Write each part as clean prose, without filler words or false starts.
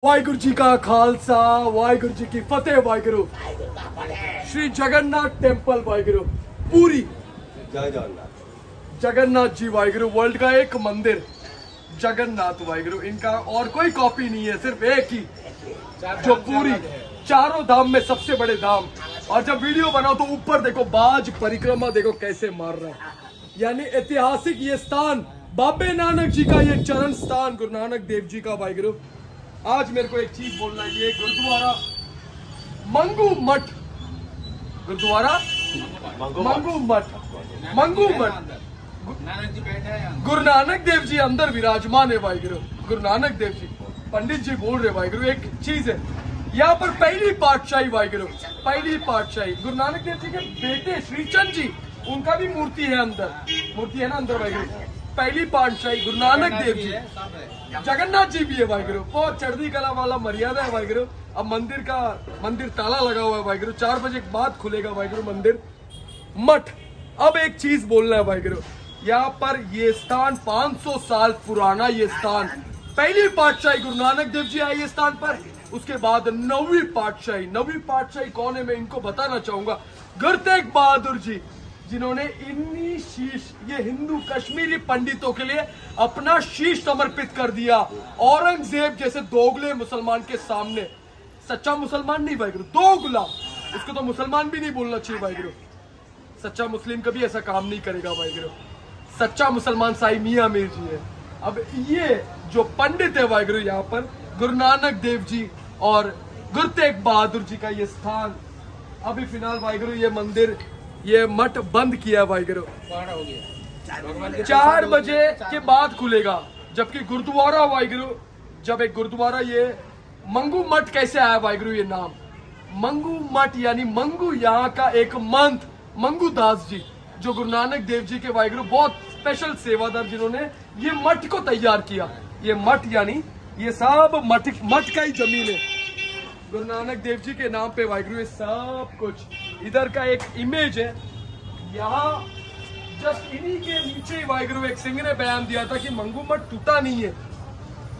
वाहिगुरु जी का खालसा, वाहिगुरु जी की फतेह। वाहिगुरु श्री जगन्नाथ टेम्पल वाहिगुरु पूरी जय जगन्नाथ। जगन्नाथ जी वाहिगुरु वर्ल्ड का एक मंदिर जगन्नाथ वाहिगुरु, इनका और कोई कॉपी नहीं है, सिर्फ एक ही जो पूरी चारों धाम में सबसे बड़े धाम। और जब वीडियो बनाओ तो ऊपर देखो बाज परिक्रमा देखो कैसे मार रहा है, यानी ऐतिहासिक ये स्थान बाबे नानक जी का ये चरण स्थान गुरु नानक देव जी का वाहिगुरु। आज मेरे को एक चीज बोलना है, ये गुरुद्वारा मंगू मठ, गुरुद्वारा मंगू मठ गुरु नानक देव जी अंदर विराजमान है वाहिगुरु। गुरु नानक देव जी पंडित जी बोल रहे वाहिगुरु एक चीज है, यहाँ पर पहली पातशाही वाहिगुरु, पहली पातशाही गुरु नानक देव जी के बेटे श्रीचंद जी, उनका भी मूर्ति है अंदर, मूर्ति है ना अंदर वाहिगुरु। पहली पातशाही गुरु नानक देव जी, जगन्नाथ जी भी है वाहिगुरु। बहुत चढ़ती कला वाला मर्यादा है वाहिगुरु। अब मंदिर ताला लगा हुआ है वाहिगुरु, 4 बजे के बाद खुलेगा वाहिगुरु मंदिर मठ। अब एक चीज बोलना है वाहिगुरु, यहाँ पर ये स्थान 500 साल पुराना ये स्थान, पहली पातशाही गुरु नानक देव जी आए ये स्थान पर, उसके बाद 9वीं पातशाही कौन है मैं इनको बताना चाहूंगा, गुरु तेग बहादुर जी, जिन्होंने इन्हीं शीश ये हिंदू कश्मीरी पंडितों के लिए अपना शीश समर्पित कर दिया औरंगजेब जैसे दोगले मुसलमान के सामने। सच्चा मुसलमान नहीं वाहिगुरु, दोगला, उसको तो मुसलमान भी नहीं बोलना चाहिए वाहिगुरु। सच्चा मुस्लिम कभी ऐसा काम नहीं करेगा वाहिगुरु। सच्चा मुसलमान साई मियां मीर जी है। अब ये जो पंडित है वाहिगुरु, यहाँ पर गुरु नानक देव जी और गुरु तेग बहादुर जी का ये स्थान, अभी फिलहाल वाहिगुरु ये मंदिर ये मठ बंद किया वाहिगुरु, 4 बजे के बाद खुलेगा। जबकि गुरुद्वारा वाहिगुरु, जब एक गुरुद्वारा ये मंगू मठ कैसे आया वाहिगुरु, ये नाम मंगू मठ यानी मंगू यहाँ का एक मंथ मंगू दास जी, जो गुरु नानक देव जी के वाहिगुरु बहुत स्पेशल सेवादार, जिन्होंने ये मठ को तैयार किया। ये मठ यानी ये सब मठ का ही जमीन है गुरु नानक देव जी के नाम पे वाहिगुरु। ये सब कुछ इधर का एक इमेज है, यहाँ जस्ट इन्हीं के नीचे ही वाहिगुरु एक सिंह ने बयान दिया था कि मंगू मठ टूटा नहीं है,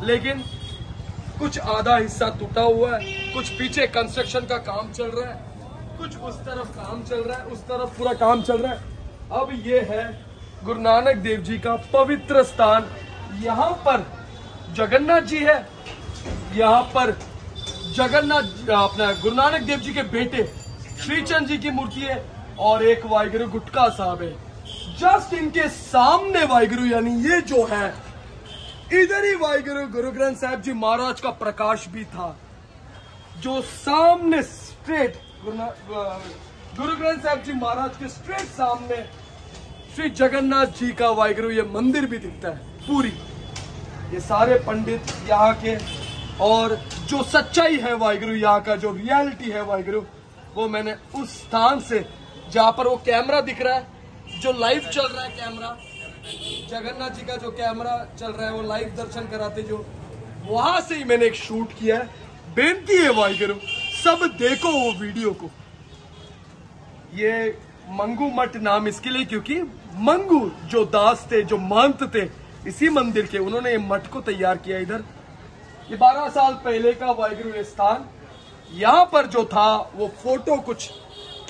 लेकिन कुछ आधा हिस्सा टूटा हुआ है, कुछ पीछे कंस्ट्रक्शन का काम चल रहा है, कुछ उस तरफ काम चल रहा है, उस तरफ पूरा काम चल रहा है। अब ये है गुरु नानक देव जी का पवित्र स्थान। यहाँ पर जगन्नाथ जी है, यहाँ पर जगन्नाथ अपना गुरु नानक देव जी के बेटे श्रीचंद जी की मूर्ति है, और एक वाहिगुरु गुटका साहब है जस्ट इनके सामने वाहिगुरु। यानी ये जो है इधर ही वाहिगुरु गुरु ग्रंथ साहिब जी महाराज का प्रकाश भी था, जो सामने स्ट्रेट गुरु ग्रंथ साहिब जी महाराज के स्ट्रेट सामने श्री जगन्नाथ जी का वाहिगुरु ये मंदिर भी दिखता है पूरी। ये सारे पंडित यहाँ के, और जो सच्चाई है वाहिगुरु, यहाँ का जो रियलिटी है वाहिगुरु, वो मैंने उस स्थान से जहाँ पर वो कैमरा दिख रहा है, जो लाइव चल रहा है कैमरा, जगन्नाथ जी का जो कैमरा चल रहा है वो लाइव दर्शन कराते, जो वहां से ही मैंने एक शूट किया है। बेनती है वाहिगुरु सब देखो वो वीडियो को। ये मंगू मठ नाम इसके लिए क्योंकि मंगू जो दास थे, जो महंत थे इसी मंदिर के, उन्होंने ये मठ को तैयार किया इधर। ये 12 साल पहले का वाहिगुरु ये स्थान, यहाँ पर जो था वो फोटो कुछ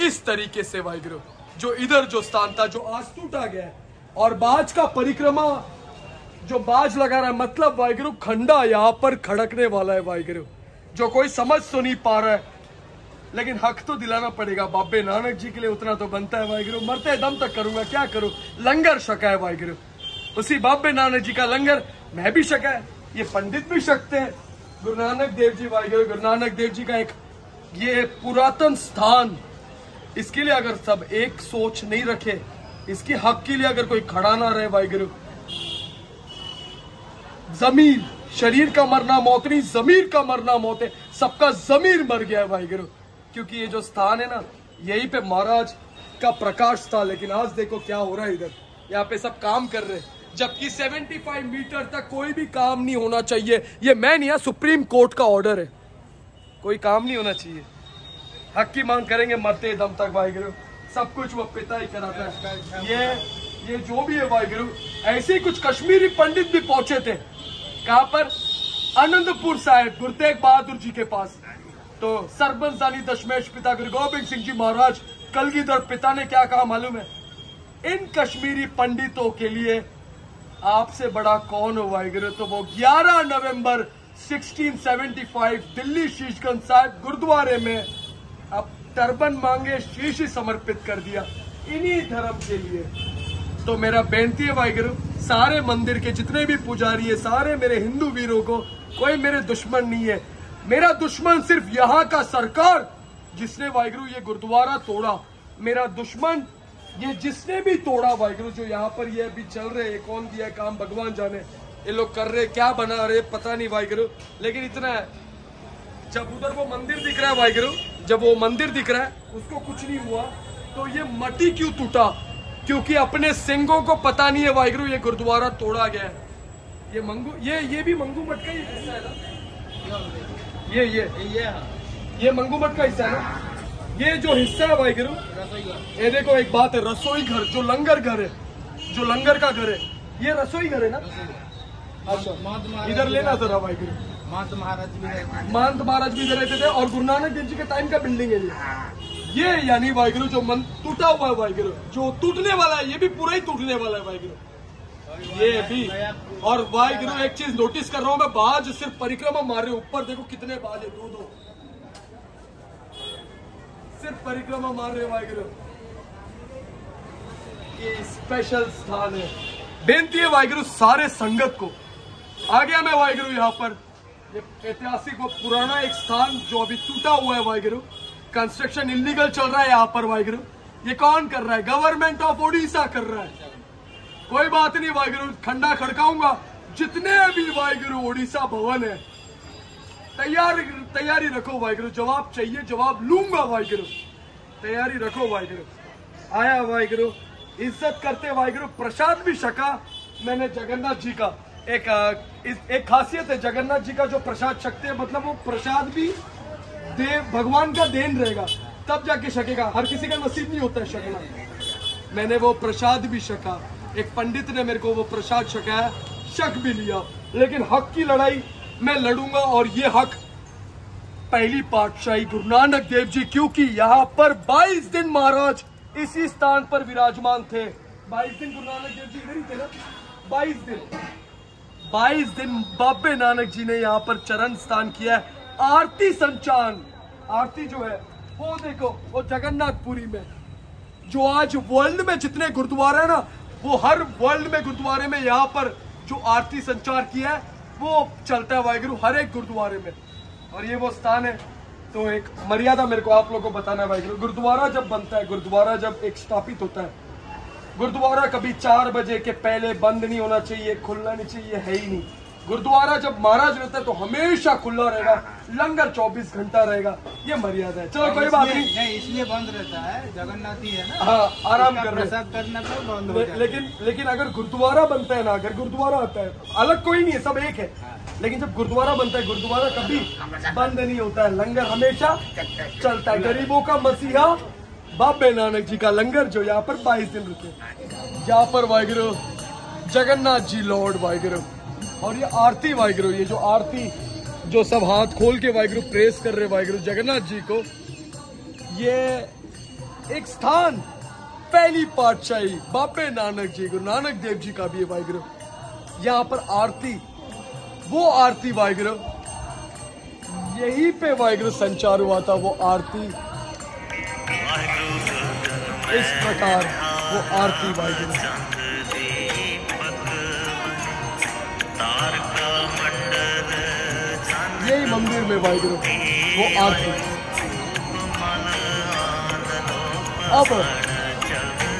इस तरीके से वाहिगुरु, जो इधर जो स्थान था जो आज टूटा गया है। और बाज का परिक्रमा जो बाज लगा रहा है, मतलब वाहिगुरु खंडा यहाँ पर खड़कने वाला है वाहिगुरु, जो कोई समझ तो नहीं पा रहा है, लेकिन हक तो दिलाना पड़ेगा बाबे नानक जी के लिए, उतना तो बनता है वाहिगुरु। मरते दम तक करूंगा, क्या करूं, लंगर छका है वाहिगुरु, उसी बाबे नानक जी का लंगर मैं भी छका है, ये पंडित भी सकते हैं। गुरु नानक देव जी वाहिगुरु, गुरु नानक देव जी का एक ये पुरातन स्थान, इसके लिए अगर सब एक सोच नहीं रखे, इसके हक के लिए अगर कोई खड़ा ना रहे वाहिगुरु, जमीर शरीर का मरना मौत नहीं, जमीर का मरना मौत है। सबका जमीर मर गया है वाहिगुरु, क्योंकि ये जो स्थान है ना, यहीं पे महाराज का प्रकाश था। लेकिन आज देखो क्या हो रहा है इधर, यहाँ पे सब काम कर रहे हैं, जबकि 75 मीटर तक कोई भी काम नहीं होना चाहिए। ये मैं नहीं, सुप्रीम कोर्ट का ऑर्डर है, कोई काम नहीं होना चाहिए। हक की मांग करेंगे मरते दम तक वाहिगुरु, सब कुछ वो पिता ही कराता है। ये जो भी है वाहिगुरु, ऐसे ही कुछ कश्मीरी पंडित भी पहुंचे थे, कहां पर आनंदपुर साहिब गुरु तेग बहादुर जी के पास। तो सरबंसानी दशमेश पिता गुरु गोबिंद सिंह जी महाराज कलगीधर पिता ने क्या कहा मालूम है? इन कश्मीरी पंडितों के लिए आपसे बड़ा कौन हो वाहिगुरु? तो वो 11 नवंबर 1675 दिल्ली शीशगंज साहिब गुरुद्वारे में अब टर्बन मांगे शीश ही समर्पित कर दिया इन्हीं धर्म के लिए। तो मेरा बेनती है वाहिगुरु, सारे मंदिर के जितने भी पुजारी है, सारे मेरे हिंदू वीरों को, कोई मेरे दुश्मन नहीं है। मेरा दुश्मन सिर्फ यहाँ का सरकार जिसने वाहिगुरु ये गुरुद्वारा तोड़ा। मेरा दुश्मन ये जिसने भी तोड़ा वाहिगुरु, जो यहाँ पर ये अभी चल रहे, कौन दिया काम भगवान जाने, ये लोग कर रहे क्या बना रहे पता नहीं वाहिगुरु, लेकिन इतना है जब उधर वो मंदिर दिख रहा है वाहिगुरु, जब वो मंदिर दिख रहा है उसको कुछ नहीं हुआ, तो ये मट्टी क्यों टूटा? क्योंकि अपने सिंगों को पता नहीं है वाहिगुरु ये गुरुद्वारा तोड़ा गया है। ये मंगू ये भी मंगू मठ का ही हिस्सा है ना? ये मंगू मठ का हिस्सा है ना? ये जो हिस्सा है वाहिगुरु, ये देखो एक बात है, रसोई घर जो लंगर घर है, जो लंगर का घर है, ये रसोई घर है ना? अच्छा इधर लेना जरा वाहिगुरु। महंत महाराज भी इधर रहते थे और गुरु नानक देव जी के टाइम का बिल्डिंग है ये यानी वाहिगुरु जो मन टूटा हुआ है वाहिगुरु, जो टूटने वाला है, ये भी पूरा ही टूटने वाला है वाहिगुरु, ये भी। और वाहिगुरु एक चीज नोटिस कर रहा हूं मैं, बाज सिर्फ परिक्रमा मार रहे, ऊपर देखो कितने बाज है, दो सिर्फ परिक्रमा मार रहे वाहिगुरु। ये स्पेशल स्थान है। बेनती है वाहिगुरु सारे संगत को, आ गया मैं वाहिगुरु यहाँ पर, ये ऐतिहासिक व पुराना एक स्थान जो अभी टूटा हुआ है वाहिगुरु, कंस्ट्रक्शन इलीगल चल रहा है यहाँ पर वाहिगुरु। ये कौन कर रहा है? गवर्नमेंट ऑफ ओडिशा कर रहा है। कोई बात नहीं वाहिगुरु, खंडा खड़काऊंगा, जितने भी वाहिगुरु ओडिशा भवन है तैयारी रखो वाहिगुरु, जवाब चाहिए, जवाब लूंगा वाहिगुरु, तैयारी रखो वाहिगुरु। आया वाहिगुरु, इज्जत करते वाहिगुरु, प्रसाद भी छका मैंने जगन्नाथ जी का। एक खासियत है जगन्नाथ जी का, जो प्रसाद छकते हैं मतलब वो प्रसाद भी देव भगवान का देन रहेगा तब जाके छकेगा, हर किसी का नसीब नहीं होता है छकना। मैंने वो प्रसाद भी छका, एक पंडित ने मेरे को वो प्रसाद छकाया, शक भी लिया, लेकिन हक की लड़ाई मैं लड़ूंगा। और ये हक पहली पातशाही गुरु नानक देव जी, क्योंकि यहाँ पर 22 दिन महाराज इसी स्थान पर विराजमान थे। 22 दिन गुरु नानक देव जी इधर ही थे ना? 22 दिन बाबे नानक जी ने यहाँ पर चरण स्थान किया है। आरती संचान, आरती जो है वो देखो, वो जगन्नाथपुरी में, जो आज वर्ल्ड में जितने गुरुद्वारा है ना, वो हर वर्ल्ड में गुरुद्वारे में यहाँ पर जो आरती संचार किया है वो चलता है वाहिगुरु हर एक गुरुद्वारे में। और ये वो स्थान है। तो एक मर्यादा मेरे को आप लोगों को बताना है वाहिगुरु, गुरुद्वारा जब बनता है, गुरुद्वारा जब एक स्थापित होता है, गुरुद्वारा कभी 4 बजे के पहले बंद नहीं होना चाहिए, खुलना नहीं चाहिए, है ही नहीं। गुरुद्वारा जब महाराज रहता है तो हमेशा खुला रहेगा, लंगर 24 घंटा रहेगा, ये मर्यादा है। चलो कोई बात नहीं, इसलिए बंद रहता है, जगन्नाथ ही है ना। हाँ आराम कर रहे प्रसाद करना तो बंद हो जाता है। लेकिन अगर गुरुद्वारा बनता है ना, अगर गुरुद्वारा आता है, अलग कोई नहीं है, सब एक है, लेकिन जब गुरुद्वारा बनता है, गुरुद्वारा कभी बंद नहीं होता है, लंगर हमेशा चलता है। गरीबों का मसीहा बाबे नानक जी का लंगर जो यहाँ पर 22 दिन रुके, यहाँ पर वाहिगुरु जगन्नाथ जी लॉर्ड वाहिगुरु। और ये आरती वाहिगुरु, ये जो आरती जो सब हाथ खोल के वाहिगुरु प्रेस कर रहे वाहिगुरु जगन्नाथ जी को, ये एक स्थान पहली पातशाही बाबे नानक जी गुरु नानक देव जी का भी है वाहिगुरु। यहाँ पर आरती, वो आरती वाहिगुरु यहीं पे वाहिगुरु संचार हुआ था, वो आरती इस प्रकार, वो आरती वाहिगुरु यही मंदिर में वाहिगुरु वो आरती। अब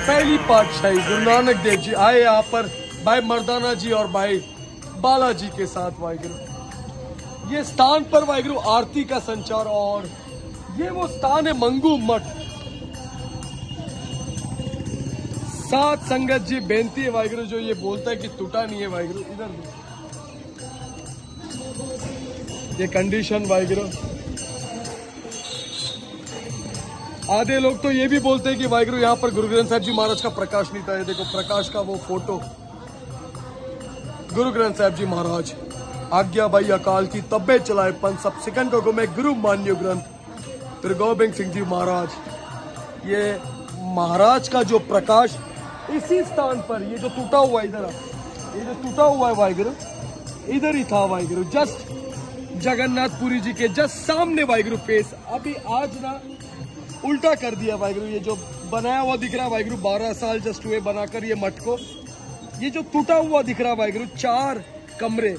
पहली पातशाही गुरु नानक देव जी आए यहाँ पर भाई मर्दाना जी और भाई बालाजी के साथ वाहिगुरु। ये स्थान पर वाहिगुरु आरती का संचार, और ये वो स्थान है मंगू मठ। साथ संगत जी बेनती है वाहिगुरु, जो ये बोलता है कि टूटा नहीं है वाहिगुरु, इधर ये कंडीशन वाहिगुरु। आधे लोग तो ये भी बोलते हैं कि वाहिगुरु यहाँ पर गुरु ग्रंथ साहिब जी महाराज का प्रकाश नहीं था। ये देखो प्रकाश का वो फोटो, गुरु ग्रंथ साहिब जी महाराज आज्ञा भाई अकाल की तब्बे चलाए पंथ सब सिकंद को मैं गुरु मान्यो ग्रंथ फिर गोबिंद सिंह जी महाराज। ये महाराज का जो प्रकाश इसी स्थान पर, ये जो टूटा हुआ इधर, ये जो टूटा हुआ है वाहिगुरु, इधर ही था वाहिगुरु, जस्ट जगन्नाथपुरी जी के जस्ट सामने वाहिगुरु फेस। अभी आज ना उल्टा कर दिया वाहिगुरु, ये जो बनाया हुआ दिख रहा है वाहिगुरु, 12 साल जस्ट हुए बनाकर ये मठ को। ये जो टूटा हुआ दिख रहा है वाहिगुरु, 4 कमरे,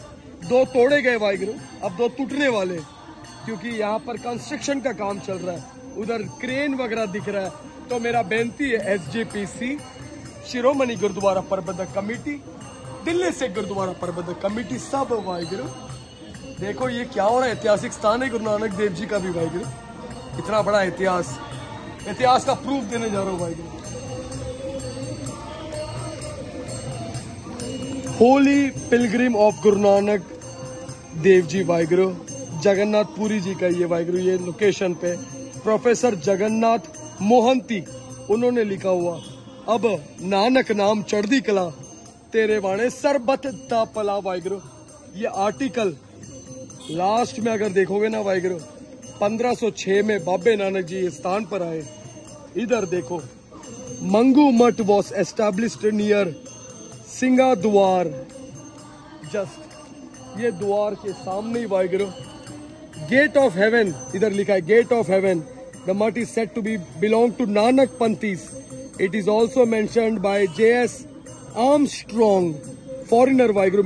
2 तोड़े गए वाहिगुरु, अब 2 टूटने वाले, क्योंकि यहाँ पर कंस्ट्रक्शन का काम चल रहा है, उधर क्रेन वगैरह दिख रहा है। तो मेरा बेनती है SGPC शिरोमणि गुरुद्वारा प्रबंधक कमेटी, दिल्ली से गुरुद्वारा प्रबंधक कमेटी, सब वाहिगुरु देखो ये क्या हो रहा है। ऐतिहासिक स्थान है गुरु नानक देव जी का भी वाहिगुरु, इतना बड़ा इतिहास का प्रूफ देने जा रहा हूँ वाहिगुरु। होली पिलग्रिम ऑफ गुरु नानक देव जी वाहिगुरु, जगन्नाथपुरी जी का ये वाहिगुरु, ये लोकेशन पे प्रोफेसर जगन्नाथ मोहंती उन्होंने लिखा हुआ, अब नानक नाम चढ़दी कला तेरे वाणे सरबत दा पला वाहिगुरु। ये आर्टिकल लास्ट में अगर देखोगे ना वाहिगुरु, 1506 में बाबे नानक जी इस स्थान पर आए। इधर देखो, मंगू मठ वॉज एस्टैब्लिश्ड नियर सिंगा द्वार, जस्ट ये द्वार के सामने ही वाहिगुरु, गेट ऑफ हेवन इधर लिखा है, gate of heaven. The math is said to be belong to Nanak Panthis. It is also mentioned by JS Armstrong, foreigner Waheguru,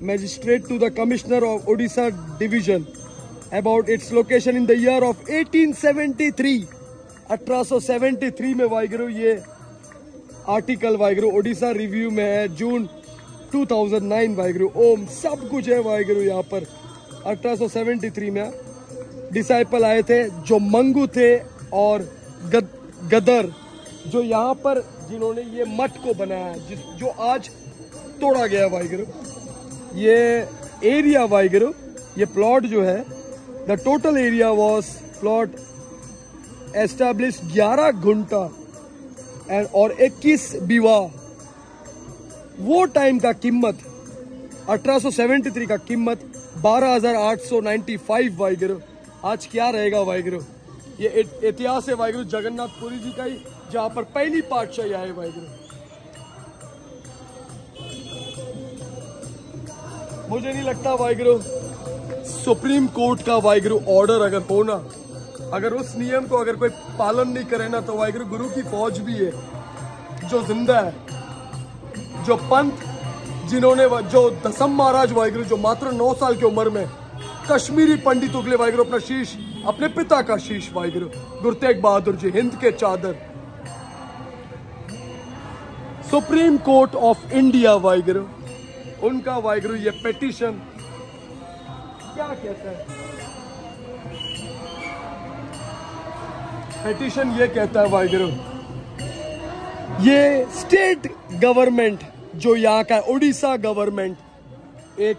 magistrate to the commissioner of Odisha division about its location in the year of 1873। 1873 में वाहिगुरु ये article Waheguru Odisha review में है, जून 2009 वाहिगुरु। ओम सब कुछ है वाहिगुरु यहाँ पर। 1873 में डिसाइपल आए थे जो मंगू थे और गदर, जो यहाँ पर जिन्होंने ये मठ को बनाया, जो आज तोड़ा गया वाहिगुरु। ये एरिया वाहिगुरु, ये प्लॉट जो है, the total area was plot establish 11 घंटा एंड और 21 बीवा। वो टाइम का कीमत 1873 का कीमत 12,895 वाहिगुरु। आज क्या रहेगा वाहिगुरु? ये इतिहास है वाहिगुरु जगन्नाथपुरी जी का ही, जहाँ पर पहली पातशाही आए वाहिगुरु। मुझे नहीं लगता वाहिगुरु सुप्रीम कोर्ट का वाहिगुरु ऑर्डर अगर हो ना, अगर उस नियम को अगर कोई पालन नहीं करे ना, तो वाहिगुरु गुरु की फौज भी है जो जिंदा है, जो पंथ जिन्होंने, जो दसम महाराज वाहिगुरु, जो मात्र 9 साल की उम्र में कश्मीरी पंडितों के लिए वाहिगुरु अपना शीश, अपने पिता का शीश वाहिगुरु, गुरु तेग बहादुर जी, हिंद के चादर, supreme court of India Waheguru, उनका वाहिगुरु ये पिटीशन क्या कहता है? पिटीशन ये कहता है वाहिगुरु, ये स्टेट गवर्नमेंट जो यहाँ का उड़ीसा गवर्नमेंट, एक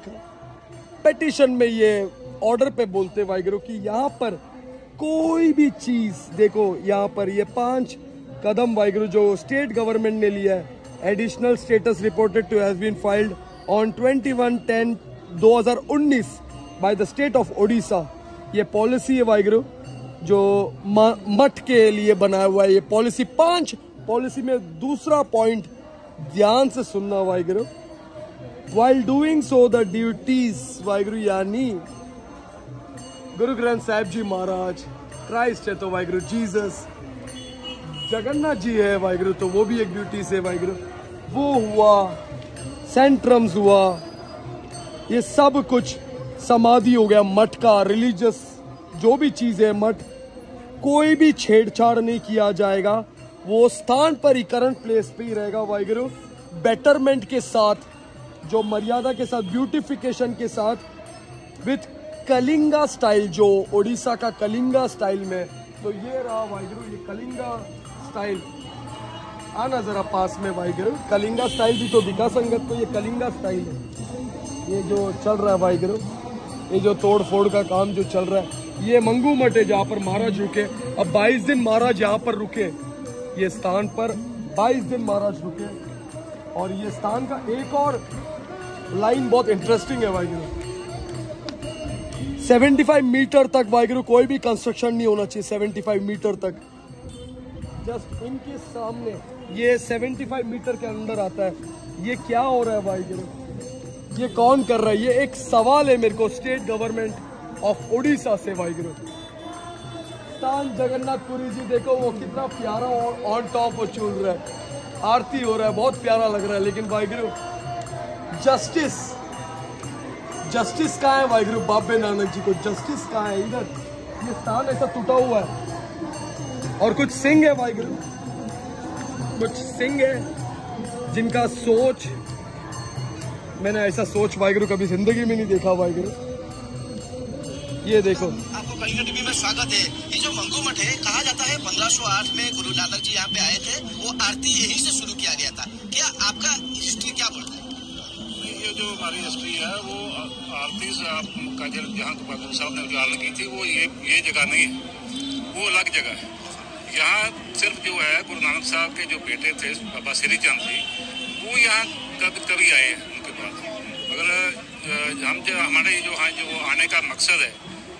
पिटीशन में ये ऑर्डर पे बोलते वाहिगुरु कि यहाँ पर कोई भी चीज, देखो यहाँ पर ये 5 कदम वाहिगुरु जो स्टेट गवर्नमेंट ने लिया है। Additional status reported to have been filed on 21/10/2019 by the state of Odisha. ये पॉलिसी है वाहिगुरु जो मठ के लिए बनाया हुआ है। ये पॉलिसी 5 पॉलिसी में दूसरा पॉइंट ध्यान से सुनना Waheguru. While doing so the duties Waheguru, यानी गुरु ग्रंथ साहिब जी महाराज, क्राइस्ट है तो वाहिगुरु जीसस, जगन्नाथ जी है वाहिगुरु, तो वो भी एक ड्यूटी से वाहिगुरु, वो हुआ, सेंट्रम्स हुआ, ये सब कुछ समाधि हो गया मठ का, रिलीजियस जो भी चीज है मठ, कोई भी छेड़छाड़ नहीं किया जाएगा, वो स्थान पर ही करंट प्लेस पे ही रहेगा वाहिगुरु, बेटरमेंट के साथ, जो मर्यादा के साथ, ब्यूटिफिकेशन के साथ, विथ कलिंगा स्टाइल, जो ओडिशा का कलिंगा स्टाइल में। तो ये रहा वाहिगुरु, ये कलिंगा स्टाइल। आना जरा पास में वाहिगुरु, कलिंगा स्टाइल भी तो दिखा संगत को, ये कलिंगा स्टाइल है। ये जो चल रहा है वाहिगुरु, ये जो तोड़ फोड़ का काम जो चल रहा है, ये मंगू मठ है जहाँ पर महाराज रुके। अब 22 दिन महाराज यहाँ पर रुके, ये स्थान पर 22 दिन महाराज रुके। और ये स्थान का एक और लाइन बहुत इंटरेस्टिंग है वाहिगुरु। 75 मीटर तक वाहिगुरु कोई भी कंस्ट्रक्शन नहीं होना चाहिए। 75 मीटर तक, जस्ट इनके सामने ये 75 मीटर के अंदर आता है। ये क्या हो रहा है वाहिगुरु, ये कौन कर रहा है? ये एक सवाल है मेरे को स्टेट गवर्नमेंट ऑफ उड़ीसा से वाहिगुरु। स्थान जगन्नाथ पुरी जी देखो वो कितना प्यारा ऑन टॉप वो चल रहा है, आरती हो रहा है, बहुत प्यारा लग रहा है। लेकिन वाहिगुरु जस्टिस कहाँ है वाहिगुरु? बाबे नानक जी को जस्टिस कहाँ है? इधर ये स्थान ऐसा टूटा हुआ है और कुछ सिंह है वाहिगुरु, कुछ सिंह है जिनका सोच, मैंने ऐसा सोच वाहिगुरु कभी जिंदगी में नहीं देखा वाहिगुरु। ये देखो, आपको कलिंगा टीवी में स्वागत है। ये जो मंगू मठ है, कहा जाता है 1508 में गुरु नानक जी यहाँ पे आए थे, वो आरती यहीं से शुरू किया गया था। क्या आपका हिस्ट्री क्या बोलता है? ये जो हमारी हिस्ट्री है वो आरती का जहाँ साहब ने जो आरती की थी वो ये जगह नहीं है, वो अलग जगह है। यहाँ सिर्फ जो है गुरु नानक साहब के जो बेटे थे बाबा श्री चंद जी, वो यहाँ कभी आए उनके बाद। मगर हमारे जो आने का मकसद है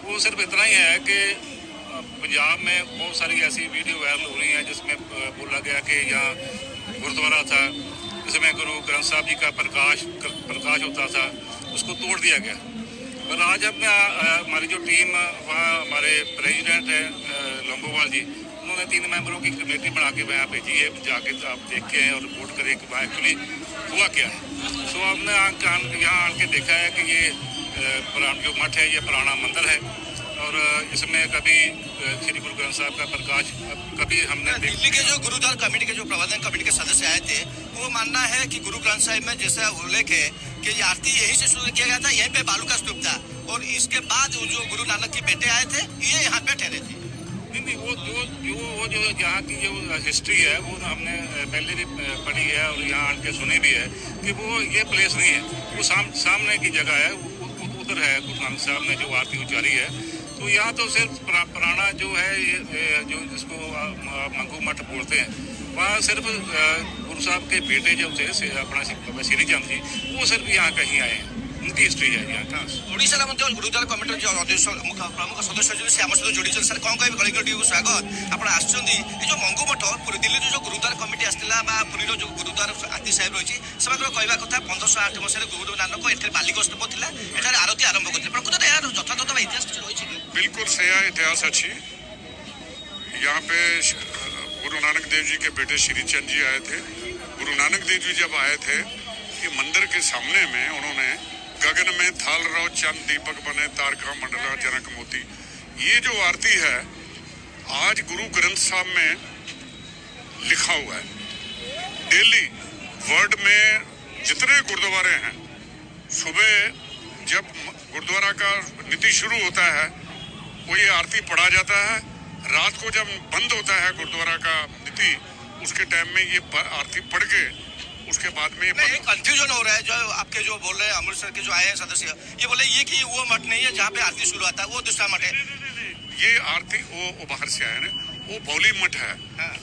वो सिर्फ इतना ही है कि पंजाब में बहुत सारी ऐसी वीडियो वायरल हो रही हैं जिसमें बोला गया कि यहाँ गुरुद्वारा था जिसमें गुरु ग्रंथ साहब जी का प्रकाश होता था, उसको तोड़ दिया गया। पर आज हमारी जो टीम वहाँ हमारे प्रेसिडेंट है लंबोवाल जी, उन्होंने 3 मेंबरों की कमेटी बना के वहाँ भेजी है, जाके आप देख के और रिपोर्ट करें कि वहाँ एक्चुअली हुआ क्या है। सो हमने यहाँ आके देखा है कि ये जो मठ है ये पुराना मंदिर है और इसमें कभी श्री गुरु ग्रंथ साहब का प्रकाश कभी हमने दिल्ली के जो गुरुद्वार कमेटी के जो प्रबंधन कमेटी के सदस्य आए थे, वो मानना है कि गुरु ग्रंथ साहिब में जैसा उल्लेख है कि ये आरती यहीं से शुरू किया गया था, यहीं पे बालू का स्तूप था और इसके बाद जो गुरु नानक के बेटे आए थे ये यहाँ पे ठहरे थे। नहीं, वो जो यहाँ की जो हिस्ट्री है वो हमने पहले भी पढ़ी है और यहाँ आके सुनी भी है कि वो ये प्लेस नहीं है, वो सामने की जगह है, उधर है गुरु नानक साहब ने जो आरती उचारी है। तो यहाँ तो सिर्फ पुराना जो है ये जो जिसको मंगू मठ बोलते हैं, वहाँ सिर्फ गुरु साहब के बेटे जो थे अपना श्री चंद जी, वो सिर्फ यहाँ कहीं आए हैं, उनकी हिस्ट्री है यहाँ का। ओडिशा गुरुद्वार कमिटी जो प्रमुख सदस्य से आम सहित जोड़ी सर कौन कह कलिंगा टीवी को स्वागत। आप आसुच्च जो मंगू मठ पूरी दिल्ली जो गुरुद्वार कमिटी आसला पुरी जो गुरुद्वार आरती साहेब रही से कहवा कथा 1508 मसीह गुरु नानक एठार बालिका स्तूप था, एठार आरती आरंभ करते। प्रकृत यार यथातथ इतिहास रही बिल्कुल सही इतिहास अच्छी। यहाँ पे गुरु नानक देव जी के बेटे श्री चंद जी आए थे। गुरु नानक देव जी जब आए थे कि मंदिर के सामने में उन्होंने गगन में थाल रहो चंद दीपक बने तारका मंडला जनक मोती, ये जो आरती है आज गुरु ग्रंथ साहब में लिखा हुआ है। डेली वर्ल्ड में जितने गुरुद्वारे हैं, सुबह जब गुरुद्वारा का नीति शुरू होता है वो ये आरती पढ़ा जाता है, रात को जब बंद होता है गुरुद्वारा का नीति उसके टाइम में ये आरती पढ़ के उसके बाद में ये कंफ्यूजन हो रहा है। जो आपके जो बोल रहे हैं अमृतसर के जो आए हैं सदस्य, ये बोले ये कि वो मठ नहीं है जहाँ पे आरती शुरू होता है, वो दूसरा मठ है। ये आरती वो बाहर से आए ना, वो बौली मठ है।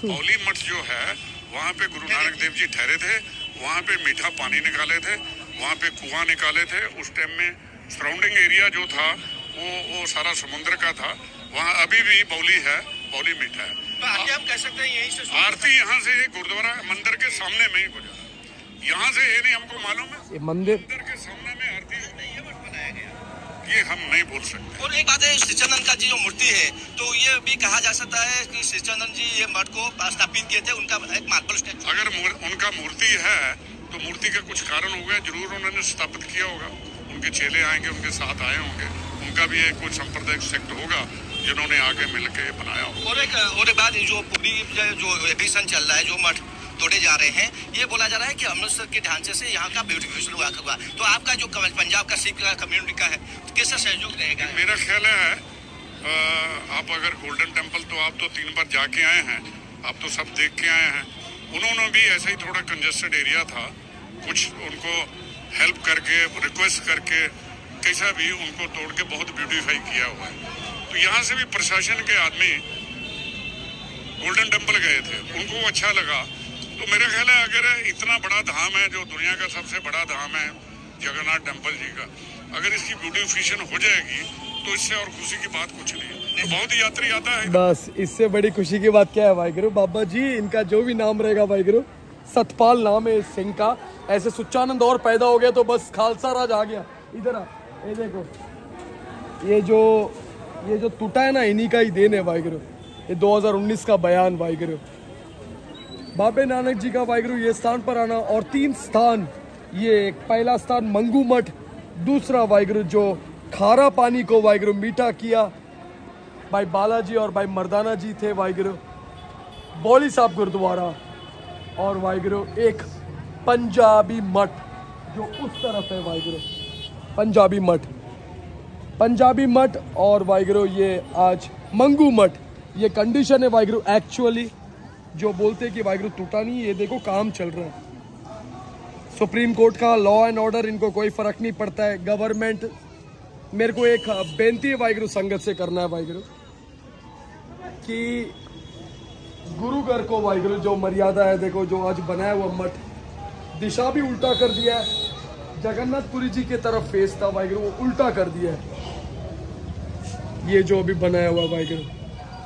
बौली मठ जो है वहाँ पे गुरु नानक देव जी ठहरे थे, वहाँ पे मीठा पानी निकाले थे, वहाँ पे कुआं निकाले थे। उस टाइम में सराउंडिंग एरिया जो था वो सारा समुद्र का था। वहाँ अभी भी बौली है, बौली मीठा है। तो आगे हम कह सकते हैं यहीं से आरती यहाँ से गुरुद्वारा मंदिर के सामने में ही गुजरा, यहाँ से ये नहीं हमको मालूम है। ये मंदिर के सामने में आरती बनाया गया, ये हम नहीं बोल सकते। और एक बात है, श्रीचंदन का जी जो मूर्ति है, तो ये भी कहा जा सकता है कि श्रीचंदन जी ये मठ को स्थापित किए थे, उनका एक मार्बल स्टैचू। अगर उनका मूर्ति है तो मूर्ति का कुछ कारण होगा, जरूर उन्होंने स्थापित किया होगा। उनके चेले आएंगे, उनके साथ आए होंगे, उनका भी एक कुछ सांप्रदायिक सेक्ट होगा जिन्होंने आगे मिलकर बनाया होगा। और एक बात जो पूरी जो एग्जीबिशन चल रहा है, जो मठ तोड़े जा रहे हैं, ये बोला जा रहा है कि अमृतसर के ढांचे से यहाँ का ब्यूटिफिकेशन हुआ। तो आपका जो पंजाब का सिख कम्युनिटी का है, तो कैसा सहयोग रहेगा? मेरा ख्याल है आप अगर गोल्डन टेम्पल तो आप तो 3 बार जाके आए हैं, आप तो सब देख के आए हैं। उन्होंने भी ऐसा ही थोड़ा कंजेस्टेड एरिया था, कुछ उनको हेल्प करके रिक्वेस्ट करके कैसा भी उनको तोड़ के बहुत ब्यूटीफाई किया हुआ है। तो यहाँ से भी प्रशासन के आदमी गोल्डन टेम्पल गए थे, उनको अच्छा लगा। तो मेरा ख्याल है अगर इतना बड़ा धाम है जो दुनिया का सबसे बड़ा धाम है, जगन्नाथ टेम्पल जी का। अगर इसकी ब्यूटिफिकेशन हो जाएगी तो इससे और खुशी की बात कुछ नहीं है। तो बहुत यात्री आता है। बस इससे बड़ी खुशी की बात क्या है वाहिगुरु। बाबा जी इनका जो भी नाम रहेगा वाहिगुरु, सतपाल नाम है इस सिंह का। ऐसे सुच्चानंद और पैदा हो गया तो बस खालसा राज आ गया। इधर आ, ये देखो, ये जो टूटा है ना, इन्हीं का ही देन है वाहिगुरु। ये 2019 का बयान वाहिगुरु। बाबे नानक जी का वाहिगुरु ये स्थान पर आना, और 3 स्थान, ये पहला स्थान मंगू मठ, दूसरा वाहिगुरु जो खारा पानी को वाहिगुरु मीठा किया भाई बालाजी और भाई मर्दाना जी थे वाहिगुरु, बौली साहब गुरुद्वारा, और वाहिगुरु एक पंजाबी मठ जो उस तरफ है वाहिगुरु, पंजाबी मठ और वाहिगुरु ये आज मंगू मठ। ये कंडीशन है वाहिगुरु एक्चुअली, जो बोलते हैं कि वाहिगुरु टूटा नहीं, ये देखो काम चल रहा है। सुप्रीम कोर्ट का लॉ एंड ऑर्डर इनको कोई फर्क नहीं पड़ता है। गवर्नमेंट, मेरे को एक बेनती है वाहिगुरु संगत से करना है वाहिगुरु कि गुरु घर को वाहिगुरु जो मर्यादा है, देखो जो आज बनाया हुआ मठ, दिशा भी उल्टा कर दिया है। जगन्नाथपुरी जी के तरफ फेस था वाहिगुरु, वो उल्टा कर दिया है ये जो अभी बनाया हुआ वाहिगुरु।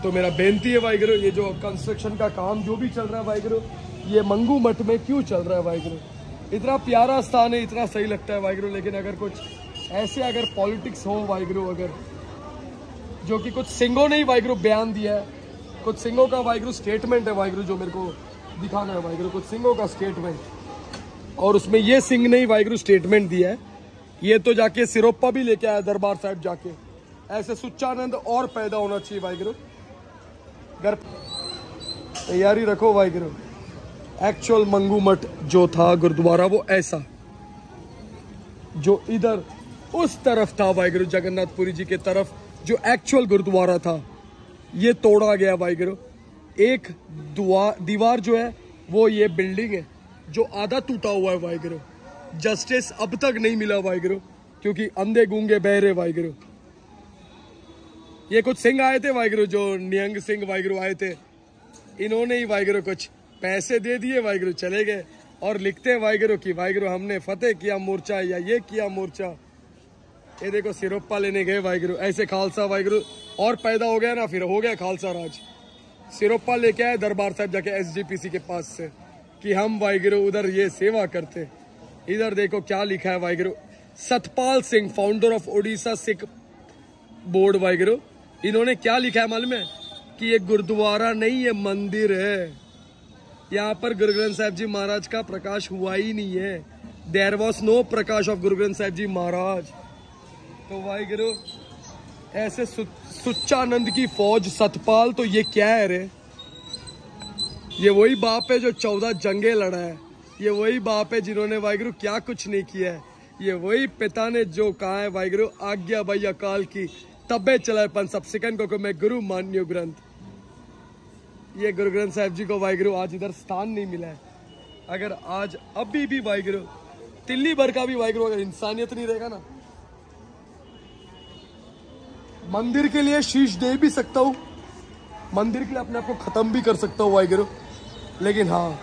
तो मेरा बेनती है वाहिगुरु, ये जो कंस्ट्रक्शन का काम जो भी चल रहा है वाहिगुरु, ये मंगू मठ में क्यों चल रहा है वाहिगुरु। इतना प्यारा स्थान है, इतना सही लगता है वाहिगुरु, लेकिन अगर कुछ ऐसे अगर पॉलिटिक्स हो वाहिगुरु, अगर जो कि कुछ सिंहों ने ही वाहिगुरु बयान दिया है, कुछ सिंहों का वाहिगुरु स्टेटमेंट है वाहिगुरु जो मेरे को दिखाना है वाहिगुरु, कुछ सिंहों का स्टेटमेंट, और उसमें ये सिंह ने ही वाहिगुरु स्टेटमेंट दिया है। ये तो जाके सिरोपा भी लेके आया दरबार साहब जाके। ऐसे सुच्चानंद और पैदा होना चाहिए वाहिगुरु। घर तैयारी रखो वाहिगुरु। एक्चुअल मंगू मठ जो था गुरुद्वारा, वो ऐसा जो इधर उस तरफ था वाहिगुरु, जगन्नाथपुरी जी के तरफ जो एक्चुअल गुरुद्वारा था, ये तोड़ा गया वाहिगुरु। एक दीवार जो है वो ये बिल्डिंग है जो आधा टूटा हुआ है वाहिगुरु। जस्टिस अब तक नहीं मिला वाहिगुरु, क्योंकि अंधे गूंगे बहरे वाहिगुरु। ये कुछ सिंह आए थे वाहिगुरु, जो निहंग सिंह वाहिगुरु आए थे, इन्होंने ही वाहिगुरु कुछ पैसे दे दिए वाहिगुरु, चले गए और लिखते हैं वाहिगुरु कि वाहिगुरु हमने फतेह किया मोर्चा या ये किया मोर्चा। ये देखो सिरोपा लेने गए वाहिगुरु। ऐसे खालसा वाहिगुरु और पैदा हो गया ना, फिर हो गया खालसा राज। सिरोपा लेके आए दरबार साहब जाके SGPC के पास से कि हम वाहिगुरु उधर ये सेवा करते। इधर देखो क्या लिखा है Waheguru, Satpal Singh founder of Odisha Sikh board Waheguru. इन्होंने क्या लिखा है मालूम है कि ये गुरुद्वारा नहीं, ये मंदिर है। यहाँ पर गुरु ग्रंथ साहिब जी महाराज का प्रकाश हुआ ही नहीं है। There was no Prakash of Guru Granth Sahib जी महाराज। तो वाहिगुरु ऐसे सुच्चानंद की फौज सतपाल, तो ये क्या है रे? ये वही बाप है जो 14 जंगे लड़ा है। ये वही बाप है जिन्होंने वाहिगुरु क्या कुछ नहीं किया है। ये वही पिता ने जो कहा है वाहिगुरु, आज्ञा भाई अकाल की तब्बे चलाए पन सब सिकन को मैं गुरु मान्यो ग्रंथ। ये गुरु ग्रंथ साहिब जी को वाहिगुरु आज इधर स्थान नहीं मिला है। अगर आज अभी भी वाहिगुरु तिल्ली भर का भी वाहिगुरु अगर इंसानियत नहीं रहेगा ना, मंदिर के लिए शीश दे भी सकता हूँ, मंदिर के लिए अपने आप को खत्म भी कर सकता हूँ वाहिगुरु। लेकिन हाँ,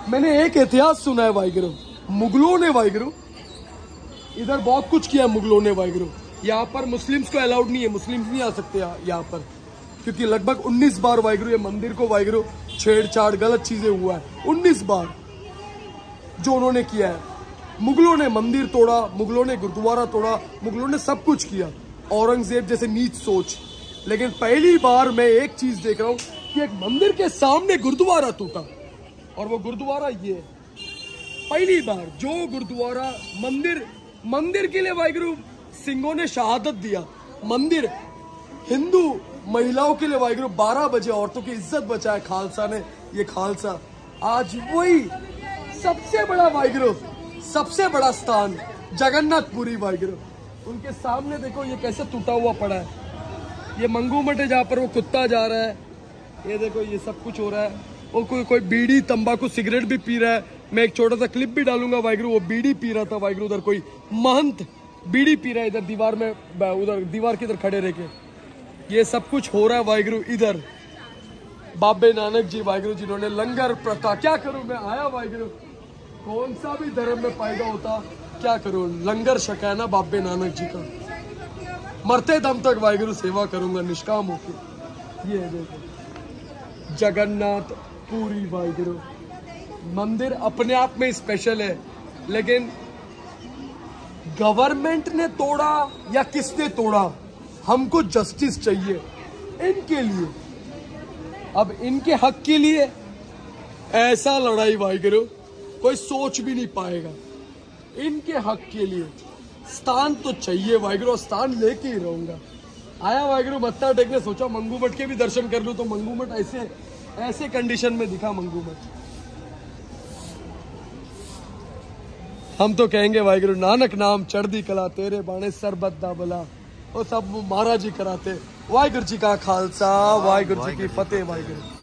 मैंने एक इतिहास सुना है वाहिगुरु, मुगलों ने वाहिगुरु इधर बहुत कुछ किया है। मुगलों ने वाहिगुरु यहाँ पर मुस्लिम्स को अलाउड नहीं है, मुस्लिम्स नहीं आ सकते यहाँ पर, क्योंकि लगभग 19 बार वाहिगुरु ये मंदिर को वाहिगुरु छेड़छाड़ गलत चीजें हुआ है। 19 बार जो उन्होंने किया है। मुगलों ने मंदिर तोड़ा, मुगलों ने गुरुद्वारा तोड़ा, मुगलों ने सब कुछ किया, औरंगजेब जैसे नीच सोच। लेकिन पहली बार मैं एक चीज देख रहा हूँ कि एक मंदिर के सामने गुरुद्वारा टूटा, और वो गुरुद्वारा ये पहली बार जो गुरुद्वारा मंदिर के लिए वाहिगुरु सिंहों ने शहादत दिया। मंदिर हिंदू महिलाओं के लिए वाहिगुरु 12 बजे औरतों की इज्जत बचाए खालसा ने। ये खालसा आज वही सबसे बड़ा वाहिगुरु, सबसे बड़ा स्थान जगन्नाथपुरी वाहिगुरु, उनके सामने देखो ये कैसे टूटा हुआ पड़ा है। ये मंगू मठ है जहाँ पर वो कुत्ता जा रहा है। ये देखो ये सब कुछ हो रहा है। वो कोई बीड़ी तंबाकू सिगरेट भी पी रहा है। मैं एक छोटा सा क्लिप भी डालूंगा वाहिगुरु, वो बीड़ी पी रहा था वाहिगुरु। उधर कोई महंत बीड़ी पी रहा है इधर दीवार में, उधर दीवार के इधर खड़े रह के। ये सब कुछ हो रहा है वाहिगुरु इधर। बाबे नानक जी वाहिगुरु जिन्होंने लंगर प्रथा, क्या करूं मैं आया वाहिगुरु, कौन सा भी धर्म में पैदा होता क्या करूं, लंगर छकाया ना बाबे नानक जी का, मरते दम तक वाहिगुरु सेवा करूंगा निष्काम होके। ये देखो जगन्नाथ पुरी वाहिगुरु मंदिर अपने आप में स्पेशल है, लेकिन गवर्नमेंट ने तोड़ा या किसने तोड़ा, हमको जस्टिस चाहिए इनके लिए। अब इनके हक के लिए ऐसा लड़ाई वाहिगुरु कोई सोच भी नहीं पाएगा। इनके हक के लिए स्थान तो चाहिए वाहिगुरु, स्थान लेके ही रहूंगा। आया वाहिगुरु मत्था टेकने, सोचा मंगू मठ के भी दर्शन कर लूं, तो मंगू मठ ऐसे कंडीशन में दिखा मंगू मठ। हम तो कहेंगे वाहिगुरु नानक नाम चढ़दी कला, तेरे बाणे सरबत दा भला, वो सब महाराज जी कराते। वाहिगुरु जी का खालसा, वाहिगुरु जी की फतेह। वाहिगुरु।